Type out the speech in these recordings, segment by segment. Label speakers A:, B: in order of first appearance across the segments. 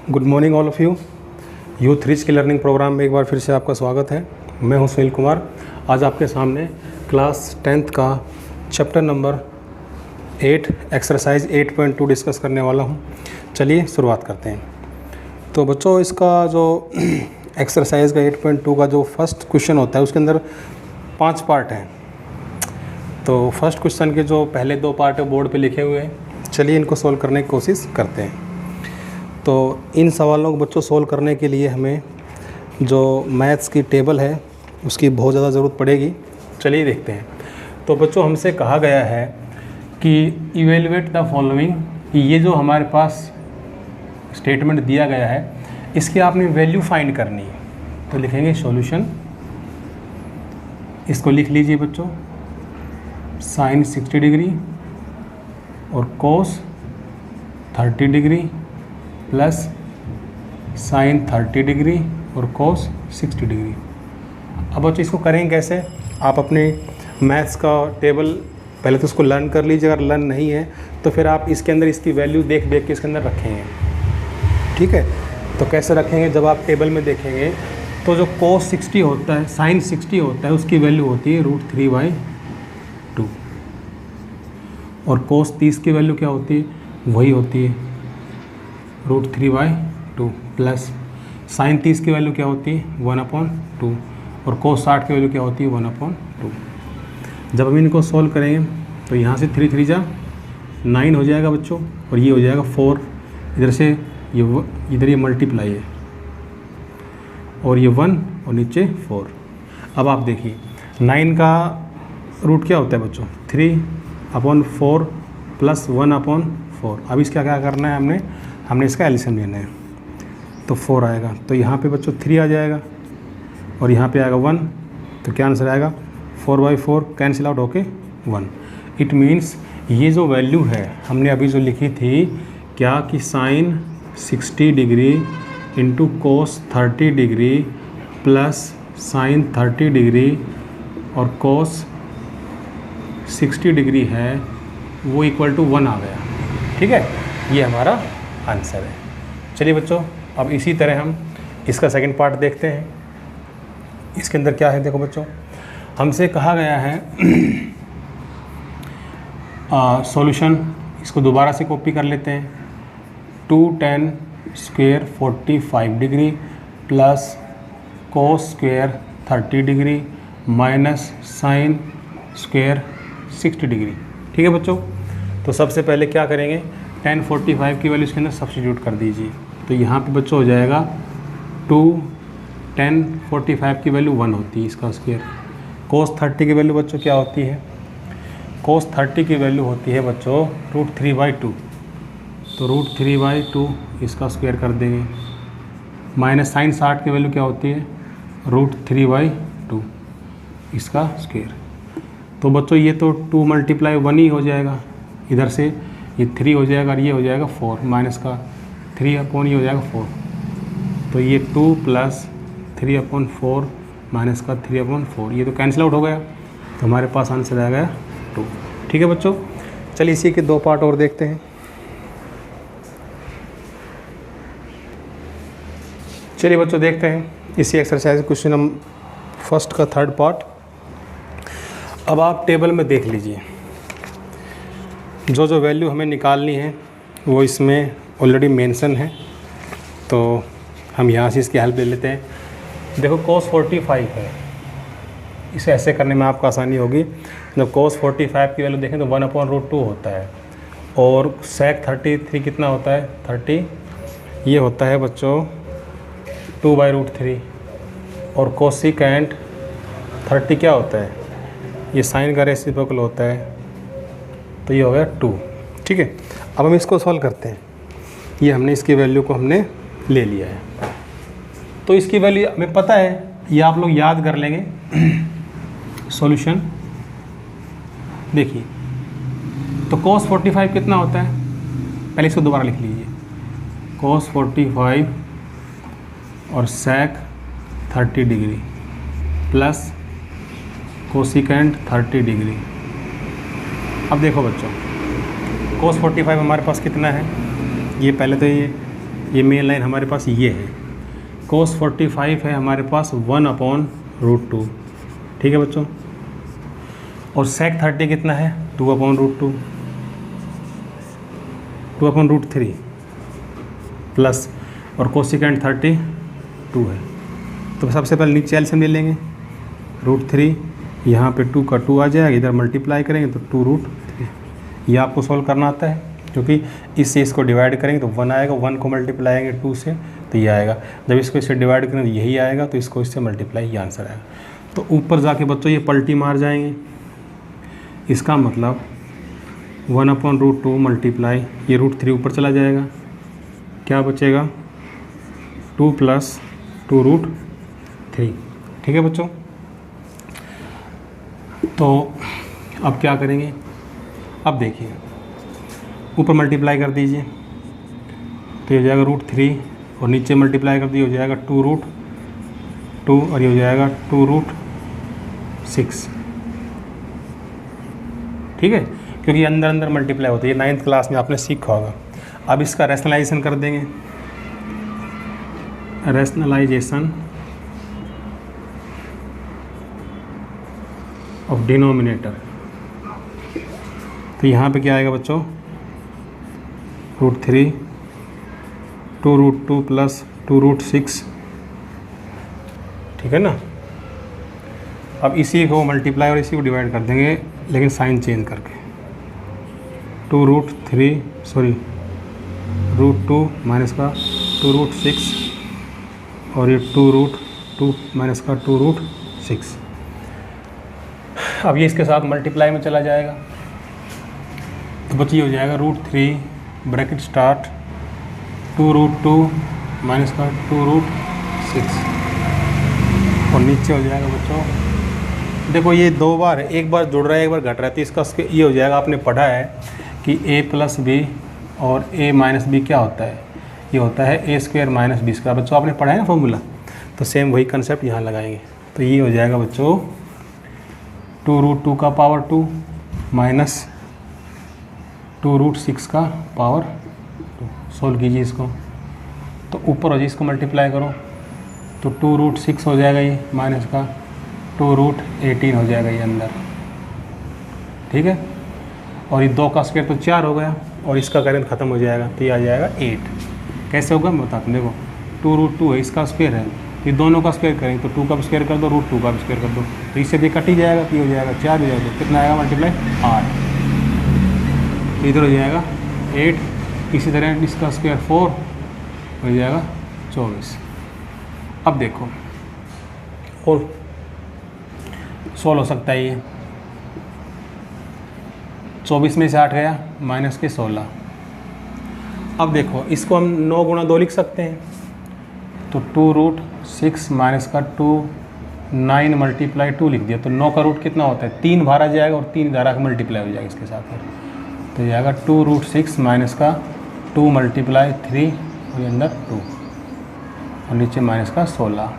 A: Good morning all of you. Youth rich की learning programme में एक बार फिर से आपका स्वागत है। मैं हूं सुनील कुमार। आज आपके सामने क्लास 10th का चैप्टर नंबर 8 एक्सरसाइज 8.2 डिस्कस करने वाला हूं। चलिए शुरुआत करते हैं। तो बच्चों, इसका जो एक्सरसाइज का 8.2 का जो फर्स्ट क्वेश्चन होता है उसके अंदर 5 पार्ट हैं। तो फर्स्ट क्वेश्चन के जो पहले 2 पार्ट है बोर्ड पे लिखे हुए हैं। चलिए इनको सोल्व करने की कोशिश करते हैं। तो इन सवालों को बच्चों सोल्व करने के लिए हमें जो मैथ्स की टेबल है उसकी बहुत ज़्यादा ज़रूरत पड़ेगी। चलिए देखते हैं। तो बच्चों, हमसे कहा गया है कि इवेलुएट द फॉलोइंग, कि ये जो हमारे पास स्टेटमेंट दिया गया है इसकी आपने वैल्यू फाइंड करनी है। तो लिखेंगे सॉल्यूशन। इसको लिख लीजिए बच्चों, साइन 60 डिग्री और कोस 30 डिग्री प्लस साइन 30 डिग्री और कोस 60 डिग्री। अब बच्चों इसको करेंगे कैसे? आप अपने मैथ्स का टेबल पहले तो उसको लर्न कर लीजिए। अगर लर्न नहीं है तो फिर आप इसके अंदर इसकी वैल्यू देख के इसके अंदर रखेंगे। ठीक है, तो कैसे रखेंगे? जब आप टेबल में देखेंगे तो जो कोस 60 होता है, साइन 60 होता है, उसकी वैल्यू होती है √3/2 और कोस 30 की वैल्यू क्या होती है? वही होती है √3/2 प्लस साइन 30 की वैल्यू क्या होती है? 1/2 और कोस 60 की वैल्यू क्या होती है? 1/2। जब हम इनको सॉल्व करेंगे तो यहाँ से 3 3 जा 9 हो जाएगा बच्चों, और ये हो जाएगा 4। इधर से ये इधर ये मल्टीप्लाई है और ये 1 और नीचे 4। अब आप देखिए 9 का रूट क्या होता है बच्चों? 3/4 प्लस 1/4। अब इसका क्या करना है? हमने इसका एलसीएम लेना है। तो 4 आएगा, तो यहाँ पे बच्चों 3 आ जाएगा और यहाँ पे आएगा 1। तो क्या आंसर आएगा? 4/4 कैंसिल आउट होके 1। इट मीन्स ये जो वैल्यू है हमने अभी जो लिखी थी क्या, कि sine 60 degree into cos 30 degree plus sine 30 degree और कोस 60 डिग्री है, वो इक्वल टू 1 आ गया। ठीक है, ये हमारा आंसर है। चलिए बच्चों, अब इसी तरह हम इसका सेकंड पार्ट देखते हैं। इसके अंदर क्या है? देखो बच्चों, हमसे कहा गया है सॉल्यूशन। इसको दोबारा से कॉपी कर लेते हैं। 2tan square 45 degree plus cos square 30 degree minus sine square 60 degree. ठीक है बच्चों, तो सबसे पहले क्या करेंगे? tan 45 की वैल्यू इसके अंदर सब्स्टिट्यूट कर दीजिए। तो यहाँ पे बच्चों हो जाएगा 2 tan 45 की वैल्यू 1 होती है, इसका स्क्वायर। कोस 30 की वैल्यू बच्चों क्या होती है? कोस 30 की वैल्यू होती है बच्चों √3/2। तो √3/2 इसका स्क्वायर कर देंगे। माइनस साइन 60 की वैल्यू क्या होती है? √3/2 इसका स्क्वायर। तो बच्चों ये तो 2 × 1 ही हो जाएगा। इधर से ये 3 हो जाएगा और ये हो जाएगा 4, माइनस का 3/, ये हो जाएगा 4। तो ये 2 प्लस 3/4 माइनस का 3/4, ये तो कैंसिल आउट हो गया। तो हमारे पास आंसर आ गया 2। ठीक है बच्चों, चलिए इसी के 2 पार्ट और देखते हैं। चलिए बच्चों देखते हैं इसी एक्सरसाइज क्वेश्चन हम फर्स्ट का 3rd पार्ट। अब आप टेबल में देख लीजिए, जो वैल्यू हमें निकालनी है वो इसमें ऑलरेडी मेंशन है। तो हम यहाँ से इसकी हेल्प ले लेते हैं। देखो कोस 45 है, इसे ऐसे करने में आपको आसानी होगी। जब कोस 45 की वैल्यू देखें तो 1/√2 होता है और सेक 33 कितना होता है? 30, ये होता है बच्चों 2/√3 और कोसिकेंट 30 क्या होता है? ये साइन का रेसिप्रोकल होता है, तो ये हो गया 2। ठीक है, अब हम इसको सॉल्व करते हैं। ये हमने इसकी वैल्यू को हमने ले लिया है, तो इसकी वैल्यू हमें पता है, ये आप लोग याद कर लेंगे। सॉल्यूशन देखिए, तो cos 45 कितना होता है? पहले इसको दोबारा लिख लीजिए। cos 45 और sec 30 degree plus cosecant 30 degree. अब देखो बच्चों, cos 45 हमारे पास कितना है? ये पहले तो ये ये मेन लाइन हमारे पास ये है। cos 45 है हमारे पास 1/√2, ठीक है बच्चों। और sec 30 कितना है 2/√2, 2/√3 प्लस, और कोसिकेंट 32 है। तो सबसे पहले नीचे एलसीएम ले लेंगे, √3, यहाँ पे 2 का 2 आ जाएगा, इधर मल्टीप्लाई करेंगे तो 2√3। ये आपको सॉल्व करना आता है, क्योंकि इससे इसको डिवाइड करेंगे तो 1 आएगा, 1 को मल्टीप्लाई आएंगे 2 से तो ये आएगा, जब इसको इससे डिवाइड करेंगे तो यही आएगा, तो इसको इससे मल्टीप्लाई ये आंसर आएगा। तो ऊपर जाके बच्चों ये पलटी मार जाएंगे, इसका मतलब 1/√2 मल्टीप्लाई ये √3 ऊपर चला जाएगा, क्या बचेगा 2 + 2√3, ठीक है बच्चों। तो अब क्या करेंगे, अब देखिए ऊपर मल्टीप्लाई कर दीजिए तो ये हो जाएगा √3, और नीचे मल्टीप्लाई कर दिए हो जाएगा 2√2, और ये हो जाएगा 2√6, ठीक है, क्योंकि अंदर अंदर मल्टीप्लाई होता है, ये 9th क्लास में आपने सीखा होगा। अब इसका रैशनलाइजेशन कर देंगे, रैशनलाइजेशन ऑफ डिनोमिनेटर, तो यहाँ पे क्या आएगा बच्चों √3, 2√2 + 2√6, ठीक है ना। अब इसी को मल्टीप्लाई और इसी को डिवाइड कर देंगे, लेकिन साइन चेंज करके, 2√2 माइनस का 2√6, और ये 2√2 माइनस का 2√6। अब ये इसके साथ मल्टीप्लाई में चला जाएगा, तो बच्चे हो जाएगा √3 ब्रैकेट स्टार्ट 2√2 माइनस का 2√6, और नीचे हो जाएगा बच्चों, देखो ये 2 बार है, एक बार जुड़ रहा है एक बार घट रहा है, तो इसका ये हो जाएगा, आपने पढ़ा है कि a + b और a - b क्या होता है, ये होता है a² - b²। बच्चों आपने पढ़ा है ना फॉर्मूला, तो सेम वही कंसेप्ट यहाँ लगाएंगे। तो ये हो जाएगा बच्चों 2√2 का पावर 2 माइनस 2√6 का पावर 2। सोल्व कीजिए इसको, तो ऊपर हो जाए इसको मल्टीप्लाई करो तो 2√6 हो जाएगा ये, माइनस का 2√18 हो जाएगा ये अंदर, ठीक है। और ये 2 का स्क्वायर तो 4 हो गया, और इसका करेंट ख़त्म हो जाएगा, तो ये आ जाएगा 8। कैसे होगा मैं बताता हूँ, देखो 2√2 है, इसका स्क्वायर है, ये दोनों का स्क्वायर करेंगे तो 2 का स्क्वायर कर दो, √2 का स्क्वायर कर दो, तो इससे भी कट ही जाएगा, तो ये हो जाएगा 4 हो जाएगा, कितना आएगा मल्टीप्लाई 8, तो इधर हो जाएगा 8, इसी तरह इसका स्क्वायर 4 हो जाएगा 24। अब देखो और सोल्व हो सकता है ये, 24 में से 8 गया माइनस के 16। अब देखो इसको हम 9 × 2 लिख सकते हैं, तो 2√6 माइनस का 2 9 मल्टीप्लाई 2 लिख दिया, तो 9 का रूट कितना होता है 3 बाहर आ जाएगा, और 3 धारा का मल्टीप्लाई हो जाएगा इसके साथ, तो ये आएगा 2√6 माइनस का 2 मल्टीप्लाई 3 और ये अंदर 2 और नीचे माइनस का 16,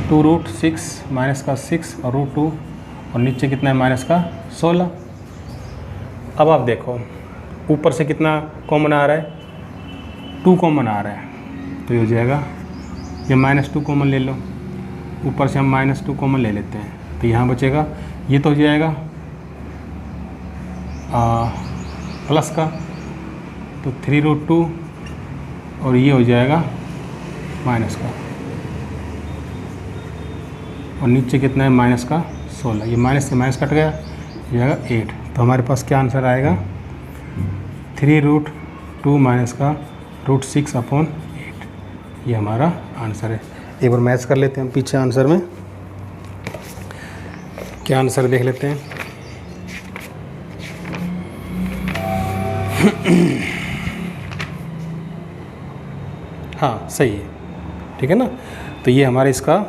A: 2√6 माइनस का 6 और √2 और नीचे कितना है माइनस का 16। अब आप देखो ऊपर से कितना कॉमन आ रहा है, 2 कॉमन आ रहा है, तो ये हो जाएगा, ये -2 कॉमन ले लो, ऊपर से हम -2 कॉमन ले लेते हैं, तो यहाँ बचेगा, ये तो हो जाएगा प्लस का, तो 3√2 और ये हो जाएगा माइनस का, और नीचे कितना है माइनस का 16, ये माइनस से माइनस कट गया, ये आएगा 8। तो हमारे पास क्या आंसर आएगा 3√2 माइनस का √6/8, ये हमारा आंसर है। एक बार मैच कर लेते हैं हम पीछे आंसर में, क्या आंसर देख लेते हैं। हाँ सही है, ठीक है ना। तो ये हमारे इसका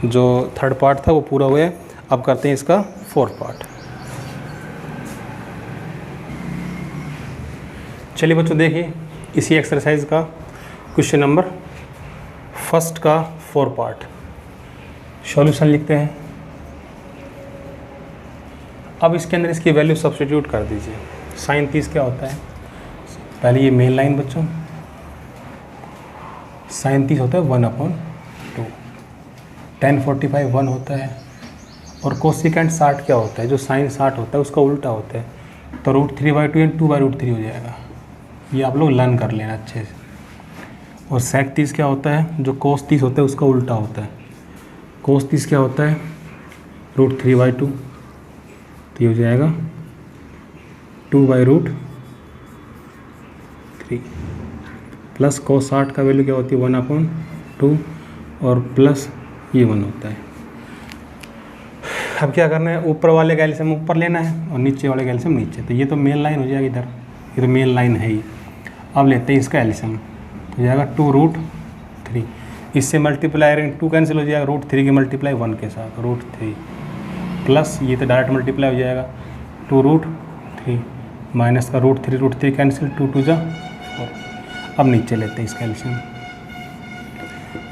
A: जो 3rd पार्ट था वो पूरा हुआ है। अब करते हैं इसका 4th पार्ट। चलिए बच्चों देखिए इसी एक्सरसाइज का क्वेश्चन नंबर 1 का 4 पार्ट सॉल्यूशन लिखते हैं। अब इसके अंदर इसकी वैल्यू सब्स्टिट्यूट कर दीजिए। sin 30 क्या होता है, पहले ये मेन लाइन बच्चों, साइन 30 होता है 1/2, tan 45 1 होता है, और कोसिकेंट 60 क्या होता है, जो साइन 60 होता है उसका उल्टा होता है, तो √3/2 या 2/√3 हो जाएगा। ये आप लोग लर्न कर लेना अच्छे से। और sec 30 क्या होता है, जो cos 30 होता है उसका उल्टा होता है। cos 30 क्या होता है, √3/2, तो ये हो जाएगा 2/√3 प्लस cos 60 का वैल्यू क्या होती है 1/2 और प्लस ये 1 होता है। अब क्या करना है, ऊपर वाले का एलसीएम ऊपर लेना है और नीचे वाले का एलसीएम नीचे, तो ये तो मेन लाइन हो जाएगी इधर, ये तो मेन लाइन है ही। अब लेते हैं इसका एलसीएम, तो हो जाएगा 2√3, इससे मल्टीप्लाई 2 कैंसिल हो जाएगा, √3 की मल्टीप्लाई 1 के साथ √3 प्लस ये तो डायरेक्ट मल्टीप्लाई हो जाएगा 2√3 माइनस का √3 कैंसिल, 2 2 जा 4। अब नीचे लेते हैं इसका एलसीएम,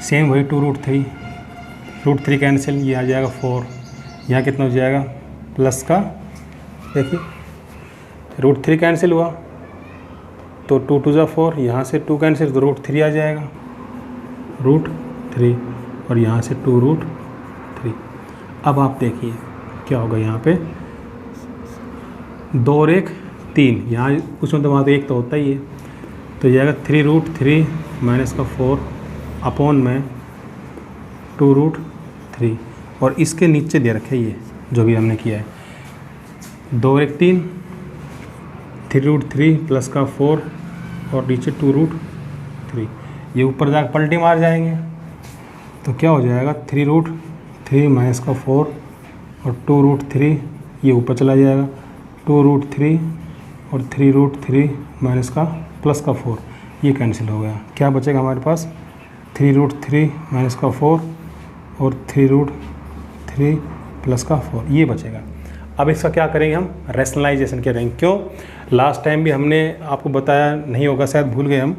A: सेम वही 2√3 कैंसिल, ये आ जाएगा 4, यहाँ कितना हो जाएगा प्लस का, देखिए √3 कैंसिल हुआ तो 2 2 जा 4, यहाँ से 2 कैंसिल तो √3 आ जाएगा, √3 और यहाँ से 2√3। अब आप देखिए क्या होगा, यहाँ पे 2 और 1 3, यहाँ कुछ मतलब वहाँ तो 1 तो होता ही है, तो जाएगा 3√3 माइनस का 4 अपॉन में 2√3, और इसके नीचे दे रखे ये जो भी हमने किया है 2 और 1 3, 3√3 प्लस का 4 और नीचे 2√3, ये ऊपर जाकर पलटी मार जाएंगे, तो क्या हो जाएगा 3√3 माइनस का 4 और 2√3, ये ऊपर चला जाएगा 2√3 और 3√3 माइनस का प्लस का 4, ये कैंसिल हो गया। क्या बचेगा हमारे पास 3√3 माइनस का 4 और 3√3 प्लस का 4, ये बचेगा। अब इसका क्या करेंगे, हम रैशनलाइजेशन करेंगे। क्यों, लास्ट टाइम भी हमने आपको बताया, नहीं होगा शायद भूल गए हम,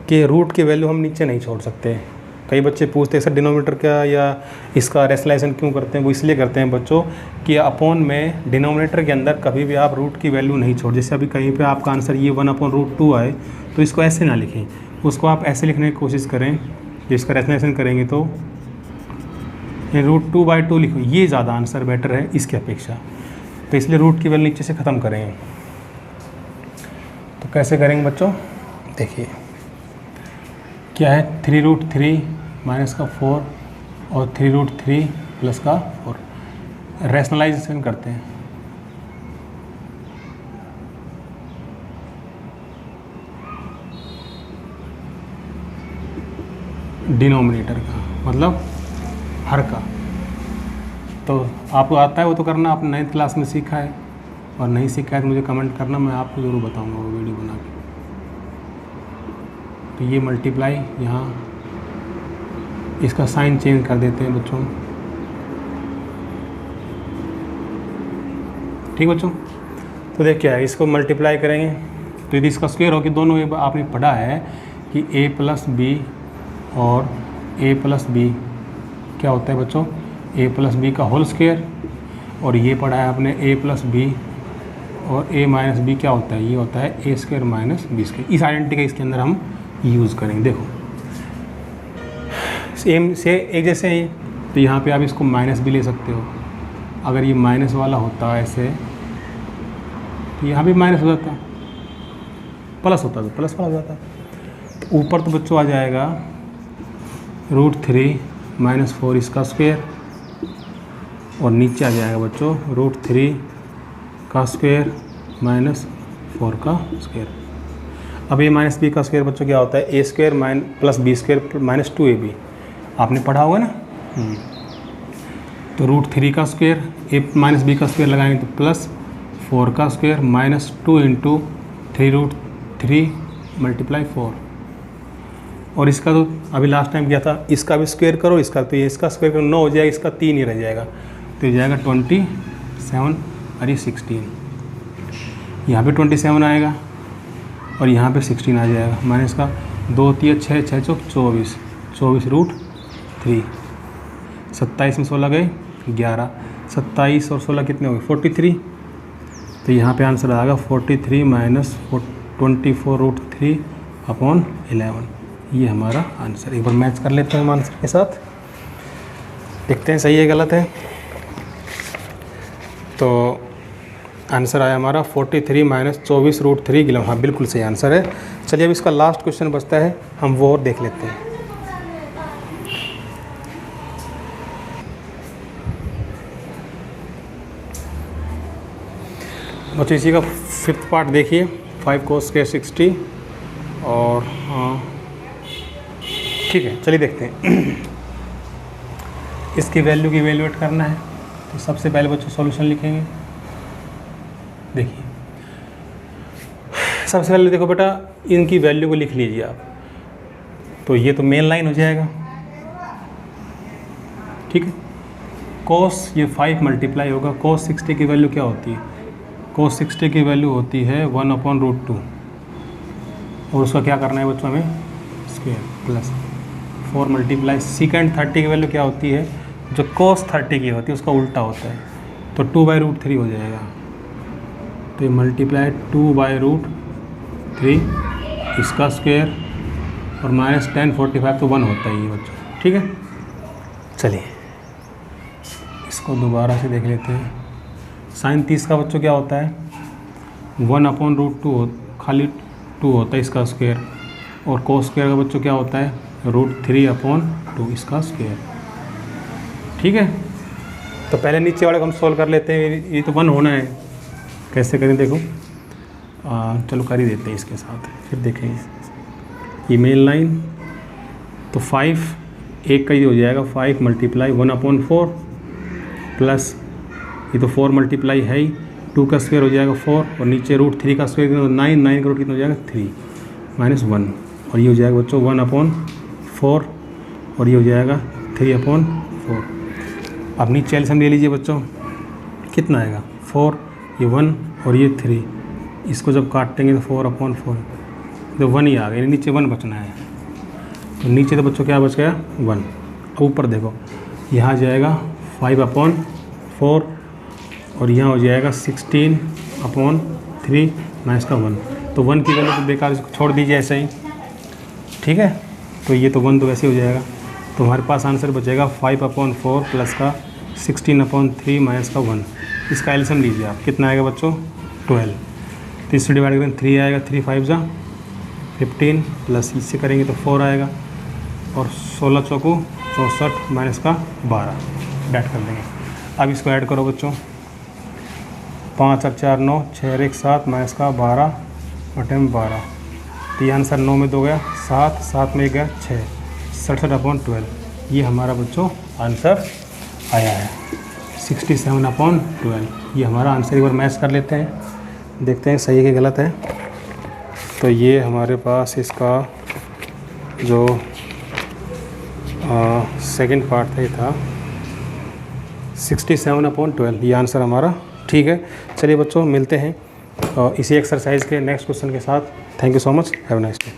A: कि रूट की वैल्यू हम नीचे नहीं छोड़ सकते। कई बच्चे पूछते हैं सर डिनोमिनेटर का या इसका रैशनलाइजेशन क्यों करते हैं, वो इसलिए करते हैं बच्चों कि अपॉन में डिनोमिनेटर के अंदर कभी भी आप रूट की वैल्यू नहीं छोड़, जैसे अभी कहीं पे आपका आंसर ये 1/√2 आए तो इसको ऐसे ना लिखें, उसको आप ऐसे लिखने की कोशिश करें, इसका रैशनलाइजेशन करेंगे तो √2/2 लिखो, ये ज़्यादा आंसर बेटर है इसके अपेक्षा, तो इसलिए रूट की वैल्यू नीचे से ख़त्म करेंगे। तो कैसे करेंगे बच्चों, देखिए क्या है 3√3 माइनस का 4 और 3√3 प्लस का 4, रैशनलाइजेशन करते हैं। डिनोमिनेटर का मतलब हर का, तो आपको आता है वो तो करना, आपने 9th क्लास में सीखा है, और नहीं सीखा है तो मुझे कमेंट करना, मैं आपको ज़रूर बताऊंगा वो वीडियो बना के। तो ये मल्टीप्लाई, यहाँ इसका साइन चेंज कर देते हैं बच्चों, ठीक बच्चों। तो देखिए क्या है, इसको मल्टीप्लाई करेंगे तो यदि इसका स्क्वायर हो कि दोनों ये आपने पढ़ा है कि a प्लस बी और a प्लस बी क्या होता है बच्चों, a प्लस बी का होल स्क्वायर, और ये पढ़ा है आपने a प्लस बी और a माइनस बी क्या होता है, ये होता है a square minus B square. इस आइडेंटिटी का इसके अंदर हम यूज़ करेंगे। देखो सेम से एक जैसे ही, तो यहाँ पे आप इसको माइनस भी ले सकते हो, अगर ये माइनस वाला होता है ऐसे तो यहाँ भी माइनस हो जाता, प्लस होता तो प्लस वाला हो जाता। तो ऊपर तो बच्चों आ जाएगा √3 माइनस 4 इसका स्क्वायर, और नीचे आ जाएगा बच्चों √3 का स्क्वायर माइनस 4 का स्क्वायर। अब ये माइनस बी का स्क्वायर बच्चों क्या होता है, a square plus B square minus 2ab, आपने पढ़ा होगा ना। तो √3 का स्क्वायर a माइनस बी का स्क्वायर लगाएंगे तो प्लस 4 का स्क्वायर माइनस 2 इंटू 3√3 मल्टीप्लाई 4, और इसका तो अभी लास्ट टाइम किया था, इसका भी स्क्वायर करो, इसका तो ये इसका स्क्वायर करो 9 हो जाएगा, इसका 3 ही रह जाएगा, तो ये जाएगा 27 और ये 16, यहाँ पे 27 आएगा और यहाँ पे 16 आ जाएगा, माइनस का 2 3 6 6 चौक 24, 24 √3, 27 में 16 गए 11, 27 और 16 कितने हो गए 43, तो यहाँ पे आंसर आएगा 43 माइनस 24 √3 अपॉन 11, ये हमारा आंसर। एक बार मैच कर लेते हैं हम आंसर के साथ, देखते हैं सही है गलत है। तो आंसर आया हमारा 43 माइनस 24√3 किलो। हाँ बिल्कुल सही आंसर है। चलिए अब इसका लास्ट क्वेश्चन बचता है, हम वो और देख लेते हैं। बच्चों इसी का 5th पार्ट देखिए, 5 cos स्क्वायर 60 और ठीक है चलिए देखते हैं। इसकी वैल्यू की इवेल्युएट करना है, तो सबसे पहले बच्चों सॉल्यूशन लिखेंगे। देखिए सबसे पहले देखो बेटा, इनकी वैल्यू को लिख लीजिए आप। तो ये तो मेन लाइन हो जाएगा, ठीक है। cos ये 5 मल्टीप्लाई होगा, cos 60 की वैल्यू क्या होती है? cos 60 की वैल्यू होती है 1/√2, और उसका क्या करना है बच्चों हमें? स्क्वायर प्लस 4 मल्टीप्लाई सेकेंड 30 की वैल्यू क्या होती है? जो cos 30 की होती है उसका उल्टा होता है, तो 2/√3 हो जाएगा। तो ये मल्टीप्लाई 2/√3 इसका स्क्वायर और माइनस 10 45 तो 1 होता ही है बच्चों, ठीक है। चलिए इसको दोबारा से देख लेते हैं। sin 30 का बच्चों क्या होता है? 1/√2 खाली 2 होता है इसका स्क्वायर, और cos स्क्वायर का बच्चों क्या होता है? √3/2 इसका स्क्वायर, ठीक है। तो पहले नीचे वाले को हम सोल्व कर लेते हैं, ये तो 1 होना है। कैसे करें देखो, चलो कर ही देते हैं इसके साथ, फिर देखेंगे। ईमेल लाइन तो 5 एक का ही हो जाएगा, 5 मल्टीप्लाई 1/4 प्लस ये तो 4 मल्टीप्लाई है ही, 2 का स्क्वायर हो जाएगा 4, और नीचे √3 का स्क्वायर कितना? 9 का रूट कितना हो जाएगा? 3 माइनस 1, और ये हो जाएगा बच्चों 1/4, और ये हो जाएगा 3/4। अब नीचे एलसीएम ले लीजिए बच्चों, कितना आएगा? 4, ये 1 और ये 3, इसको जब काटेंगे तो 4/4, तो 1 ही आ गया, नीचे 1 बचना है। तो नीचे तो बच्चों क्या बच गया? 1। ऊपर देखो, यहाँ जाएगा 5/4, और यहाँ हो जाएगा 16/3 माइनस का 1। तो 1 की वैल्यू तो बेकार, इसको छोड़ दीजिए ऐसे ही, ठीक है। तो ये तो 1 तो वैसे हो जाएगा, तो हमारे पास आंसर बचेगा 5/4 प्लस का 16/3 माइनस का 1। इसका एलसीएम लीजिए आप, कितना आएगा बच्चों? 12। तो इससे डिवाइड करें 3 आएगा, 3 5 जा 15, प्लस इससे करेंगे तो 4 आएगा, और 16 चौको 64 माइनस का 12 ऐड कर देंगे। अब इसको ऐड करो बच्चों, 5 और 4 9, 6 और 1 7 माइनस का 12 और 12। तो ये आंसर 9 में 2 गया 7, 7 में 1 गया 6, 67/12। ये हमारा बच्चों आंसर आया है 67/12। ये हमारा आंसर। एक बार मैच कर लेते हैं, देखते हैं सही है कि गलत है। तो ये हमारे पास इसका जो सेकंड पार्ट था, ये था 67/12। ये आंसर हमारा ठीक है। चलिए बच्चों मिलते हैं इसी एक्सरसाइज के नेक्स्ट क्वेश्चन के साथ। Thank you so much, have a nice day.